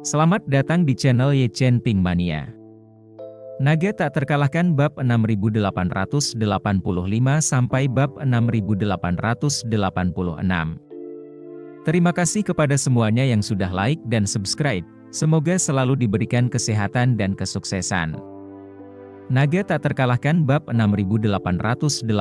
Selamat datang di channel Ye Chen Ping Mania. Naga tak terkalahkan bab 6885 sampai bab 6886. Terima kasih kepada semuanya yang sudah like dan subscribe. Semoga selalu diberikan kesehatan dan kesuksesan. Naga tak terkalahkan bab 6885.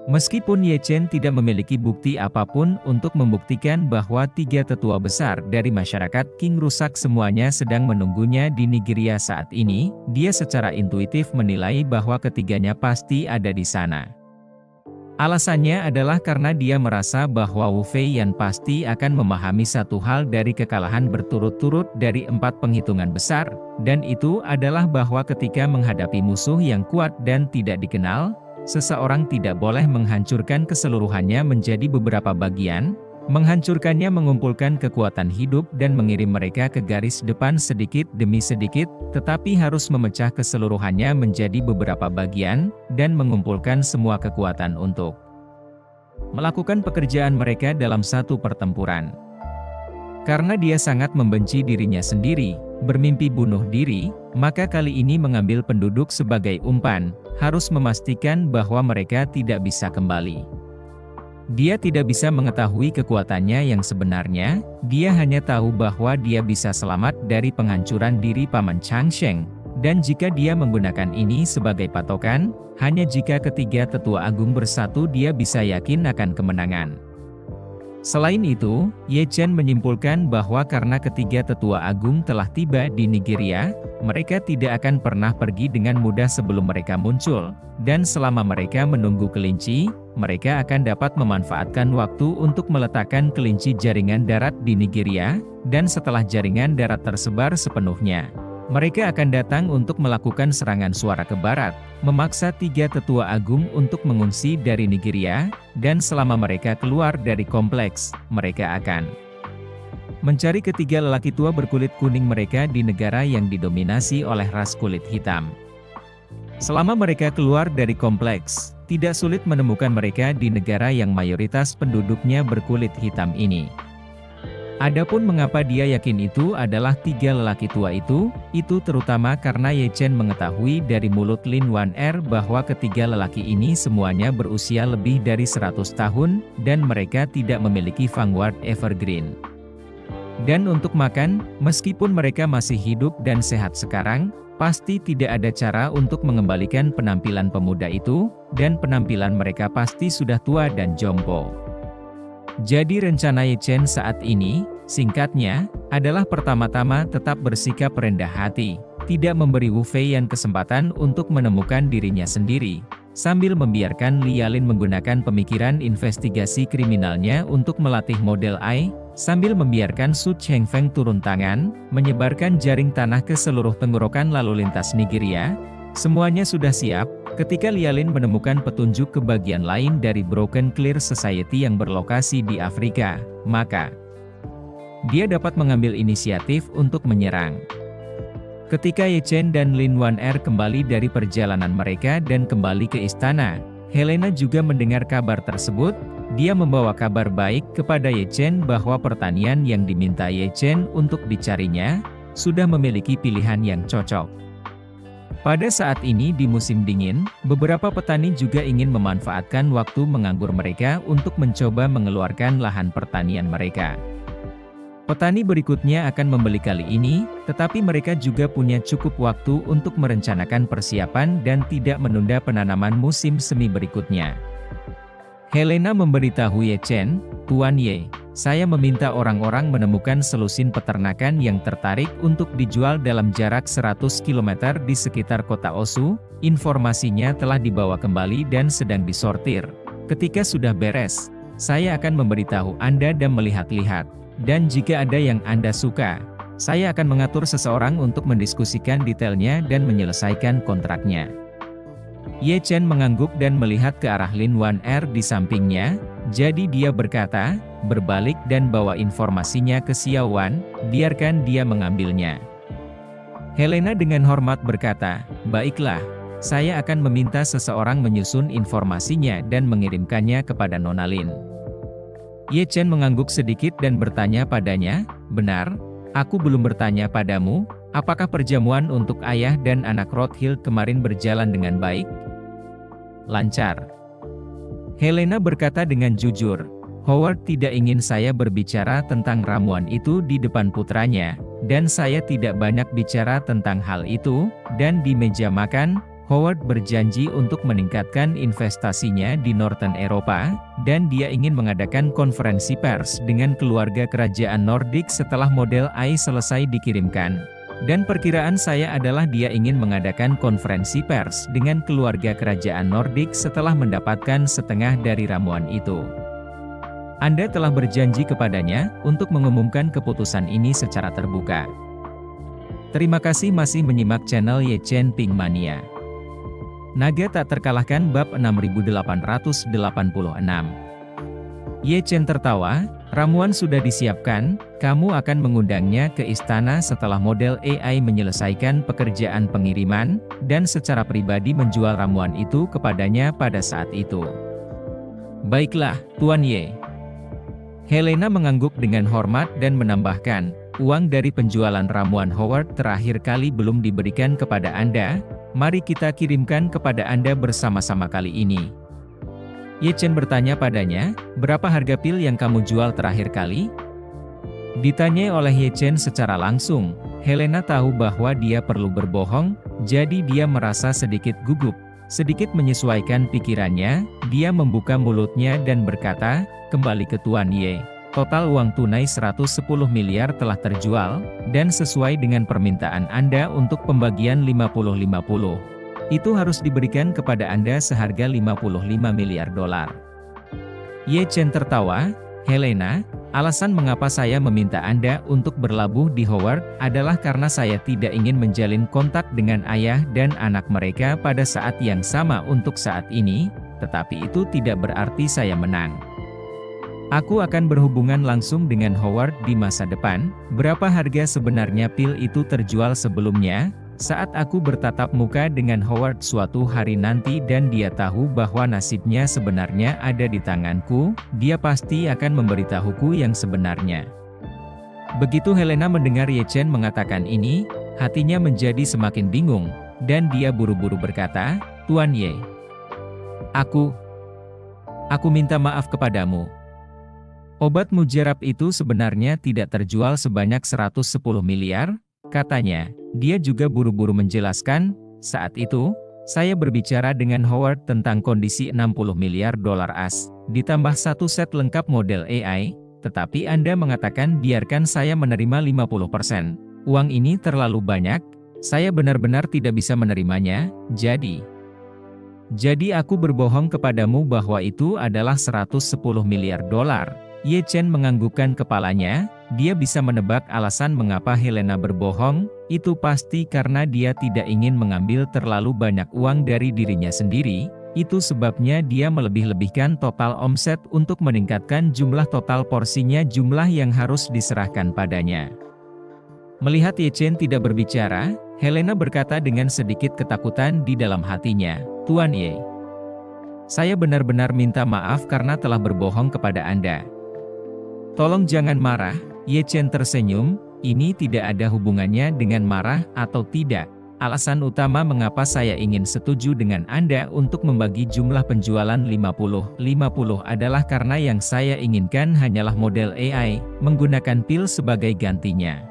Meskipun Ye Chen tidak memiliki bukti apapun untuk membuktikan bahwa tiga tetua besar dari masyarakat Qing rusak semuanya sedang menunggunya di Nigeria saat ini, dia secara intuitif menilai bahwa ketiganya pasti ada di sana. Alasannya adalah karena dia merasa bahwa Wu Feiyan pasti akan memahami satu hal dari kekalahan berturut-turut dari 4 penghitungan besar, dan itu adalah bahwa ketika menghadapi musuh yang kuat dan tidak dikenal, seseorang tidak boleh menghancurkan keseluruhannya menjadi beberapa bagian, menghancurkannya mengumpulkan kekuatan hidup dan mengirim mereka ke garis depan sedikit demi sedikit, tetapi harus memecah keseluruhannya menjadi beberapa bagian, dan mengumpulkan semua kekuatan untuk melakukan pekerjaan mereka dalam satu pertempuran. Karena dia sangat membenci dirinya sendiri, bermimpi bunuh diri, maka kali ini mengambil penduduk sebagai umpan, harus memastikan bahwa mereka tidak bisa kembali. Dia tidak bisa mengetahui kekuatannya yang sebenarnya, dia hanya tahu bahwa dia bisa selamat dari penghancuran diri Paman Changsheng, dan jika dia menggunakan ini sebagai patokan, hanya jika ketiga tetua agung bersatu dia bisa yakin akan kemenangan. Selain itu, Ye Chen menyimpulkan bahwa karena ketiga tetua agung telah tiba di Nigeria, mereka tidak akan pernah pergi dengan mudah sebelum mereka muncul, dan selama mereka menunggu kelinci, mereka akan dapat memanfaatkan waktu untuk meletakkan kelinci jaringan darat di Nigeria, dan setelah jaringan darat tersebar sepenuhnya, mereka akan datang untuk melakukan serangan suara ke barat, memaksa tiga tetua agung untuk mengungsi dari Nigeria, dan selama mereka keluar dari kompleks, mereka akan mencari ketiga lelaki tua berkulit kuning mereka di negara yang didominasi oleh ras kulit hitam. Selama mereka keluar dari kompleks, tidak sulit menemukan mereka di negara yang mayoritas penduduknya berkulit hitam ini. Adapun mengapa dia yakin itu adalah tiga lelaki tua itu terutama karena Ye Chen mengetahui dari mulut Lin Wan Er bahwa ketiga lelaki ini semuanya berusia lebih dari 100 tahun, dan mereka tidak memiliki Vanguard Evergreen. Dan untuk makan, meskipun mereka masih hidup dan sehat sekarang, pasti tidak ada cara untuk mengembalikan penampilan pemuda itu, dan penampilan mereka pasti sudah tua dan jompo. Jadi rencana Ye Chen saat ini, singkatnya, adalah pertama-tama tetap bersikap rendah hati, tidak memberi Wu Feiyan kesempatan untuk menemukan dirinya sendiri, sambil membiarkan Li Yalin menggunakan pemikiran investigasi kriminalnya untuk melatih model AI, sambil membiarkan Su Chengfeng turun tangan, menyebarkan jaring tanah ke seluruh tenggorokan lalu lintas Nigeria. Semuanya sudah siap, ketika Li Yalin menemukan petunjuk ke bagian lain dari Broken Clear Society yang berlokasi di Afrika, maka dia dapat mengambil inisiatif untuk menyerang. Ketika Ye Chen dan Lin Wan Er kembali dari perjalanan mereka dan kembali ke istana, Helena juga mendengar kabar tersebut. Dia membawa kabar baik kepada Ye Chen bahwa pertanian yang diminta Ye Chen untuk dicarinya, sudah memiliki pilihan yang cocok. Pada saat ini di musim dingin, beberapa petani juga ingin memanfaatkan waktu menganggur mereka untuk mencoba mengeluarkan lahan pertanian mereka. Petani berikutnya akan membeli kali ini, tetapi mereka juga punya cukup waktu untuk merencanakan persiapan dan tidak menunda penanaman musim semi berikutnya. Helena memberitahu Ye Chen, "Tuan Ye, saya meminta orang-orang menemukan selusin peternakan yang tertarik untuk dijual dalam jarak 100 km di sekitar kota Osu. Informasinya telah dibawa kembali dan sedang disortir. Ketika sudah beres, saya akan memberitahu Anda dan melihat-lihat. Dan jika ada yang Anda suka, saya akan mengatur seseorang untuk mendiskusikan detailnya dan menyelesaikan kontraknya." Ye Chen mengangguk dan melihat ke arah Lin Wan Er di sampingnya, jadi dia berkata, "Berbalik dan bawa informasinya ke Xiao Wan, biarkan dia mengambilnya." Helena dengan hormat berkata, "Baiklah, saya akan meminta seseorang menyusun informasinya dan mengirimkannya kepada Nona Lin." Ye Chen mengangguk sedikit dan bertanya padanya, Benar, aku belum bertanya padamu, apakah perjamuan untuk ayah dan anak Rothschild kemarin berjalan dengan baik? Lancar. Helena berkata dengan jujur, Howard tidak ingin saya berbicara tentang ramuan itu di depan putranya, dan saya tidak banyak bicara tentang hal itu, dan di meja makan, Howard berjanji untuk meningkatkan investasinya di Northern Eropa, dan dia ingin mengadakan konferensi pers dengan keluarga kerajaan Nordik setelah model AI selesai dikirimkan. Dan perkiraan saya adalah dia ingin mengadakan konferensi pers dengan keluarga kerajaan Nordik setelah mendapatkan setengah dari ramuan itu. Anda telah berjanji kepadanya untuk mengumumkan keputusan ini secara terbuka. Terima kasih masih menyimak channel Ye Chen Ping Mania. Naga tak terkalahkan bab 6886. Ye Chen tertawa, ramuan sudah disiapkan, kamu akan mengundangnya ke istana setelah model AI menyelesaikan pekerjaan pengiriman, dan secara pribadi menjual ramuan itu kepadanya pada saat itu. Baiklah, Tuan Ye. Helena mengangguk dengan hormat dan menambahkan, uang dari penjualan ramuan Howard terakhir kali belum diberikan kepada Anda, mari kita kirimkan kepada Anda bersama-sama kali ini. Ye Chen bertanya padanya, berapa harga pil yang kamu jual terakhir kali? Ditanya oleh Ye Chen secara langsung, Helena tahu bahwa dia perlu berbohong, jadi dia merasa sedikit gugup. Sedikit menyesuaikan pikirannya, dia membuka mulutnya dan berkata, kembali ke Tuan Ye. Total uang tunai 110 miliar telah terjual, dan sesuai dengan permintaan Anda untuk pembagian 50-50. Itu harus diberikan kepada Anda seharga 55 miliar dolar. Ye Chen tertawa, Helena, alasan mengapa saya meminta Anda untuk berlabuh di Howard adalah karena saya tidak ingin menjalin kontak dengan ayah dan anak mereka pada saat yang sama untuk saat ini, tetapi itu tidak berarti saya menang. Aku akan berhubungan langsung dengan Howard di masa depan. Berapa harga sebenarnya pil itu terjual sebelumnya? Saat aku bertatap muka dengan Howard suatu hari nanti dan dia tahu bahwa nasibnya sebenarnya ada di tanganku, dia pasti akan memberitahuku yang sebenarnya. Begitu Helena mendengar Ye Chen mengatakan ini, hatinya menjadi semakin bingung, dan dia buru-buru berkata, Tuan Ye. Aku minta maaf kepadamu. Obat mujarab itu sebenarnya tidak terjual sebanyak 110 miliar, katanya. Dia juga buru-buru menjelaskan, saat itu, saya berbicara dengan Howard tentang kondisi 60 miliar dolar AS, ditambah satu set lengkap model AI, tetapi Anda mengatakan biarkan saya menerima 50%. Uang ini terlalu banyak, saya benar-benar tidak bisa menerimanya, jadi aku berbohong kepadamu bahwa itu adalah 110 miliar dolar. Ye Chen menganggukkan kepalanya, dia bisa menebak alasan mengapa Helena berbohong, itu pasti karena dia tidak ingin mengambil terlalu banyak uang dari dirinya sendiri, itu sebabnya dia melebih-lebihkan total omset untuk meningkatkan jumlah total porsinya jumlah yang harus diserahkan padanya. Melihat Ye Chen tidak berbicara, Helena berkata dengan sedikit ketakutan di dalam hatinya, Tuan Ye. Saya benar-benar minta maaf karena telah berbohong kepada Anda. Tolong jangan marah, Ye Chen tersenyum, ini tidak ada hubungannya dengan marah atau tidak. Alasan utama mengapa saya ingin setuju dengan Anda untuk membagi jumlah penjualan 50-50 adalah karena yang saya inginkan hanyalah model AI, menggunakan pil sebagai gantinya.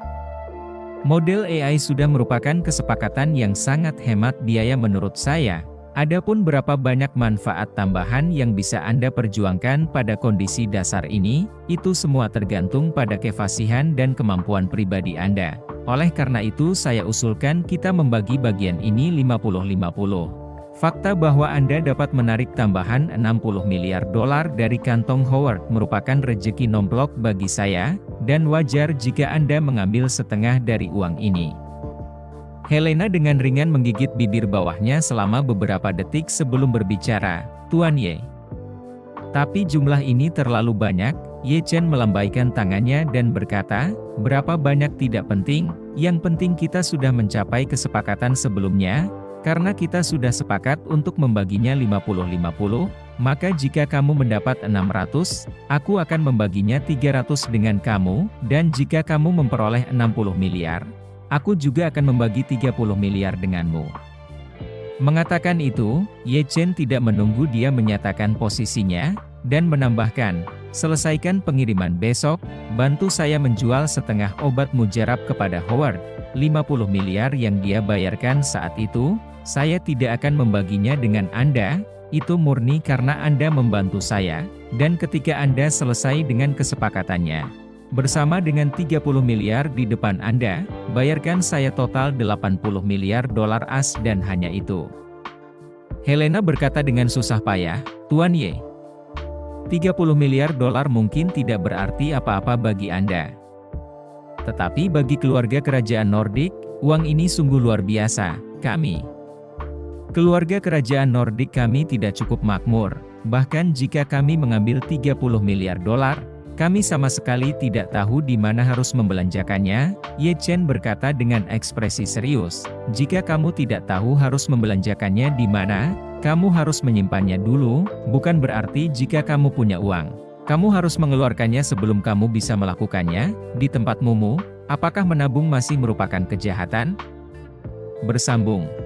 Model AI sudah merupakan kesepakatan yang sangat hemat biaya menurut saya. Adapun berapa banyak manfaat tambahan yang bisa Anda perjuangkan pada kondisi dasar ini, itu semua tergantung pada kefasihan dan kemampuan pribadi Anda. Oleh karena itu saya usulkan kita membagi bagian ini 50-50. Fakta bahwa Anda dapat menarik tambahan 60 miliar dolar dari kantong Howard merupakan rejeki nomplok bagi saya, dan wajar jika Anda mengambil setengah dari uang ini. Helena dengan ringan menggigit bibir bawahnya selama beberapa detik sebelum berbicara, Tuan Ye. Tapi jumlah ini terlalu banyak, Ye Chen melambaikan tangannya dan berkata, berapa banyak tidak penting, yang penting kita sudah mencapai kesepakatan sebelumnya, karena kita sudah sepakat untuk membaginya 50-50, Maka jika kamu mendapat 600, aku akan membaginya 300 dengan kamu, dan jika kamu memperoleh 60 miliar, aku juga akan membagi 30 miliar denganmu. Mengatakan itu, Ye Chen tidak menunggu dia menyatakan posisinya, dan menambahkan, selesaikan pengiriman besok, bantu saya menjual setengah obat mujarab kepada Howard, 50 miliar yang dia bayarkan saat itu, saya tidak akan membaginya dengan Anda, itu murni karena Anda membantu saya, dan ketika Anda selesai dengan kesepakatannya, bersama dengan 30 miliar di depan Anda, bayarkan saya total 80 miliar dolar AS dan hanya itu. Helena berkata dengan susah payah, Tuan Ye. 30 miliar dolar mungkin tidak berarti apa-apa bagi Anda. Tetapi bagi keluarga kerajaan Nordik, uang ini sungguh luar biasa, Keluarga kerajaan Nordik kami tidak cukup makmur, bahkan jika kami mengambil 30 miliar dolar, kami sama sekali tidak tahu di mana harus membelanjakannya, Ye Chen berkata dengan ekspresi serius, jika kamu tidak tahu harus membelanjakannya di mana, kamu harus menyimpannya dulu, bukan berarti jika kamu punya uang, kamu harus mengeluarkannya sebelum kamu bisa melakukannya, di tempatmu, apakah menabung masih merupakan kejahatan? Bersambung.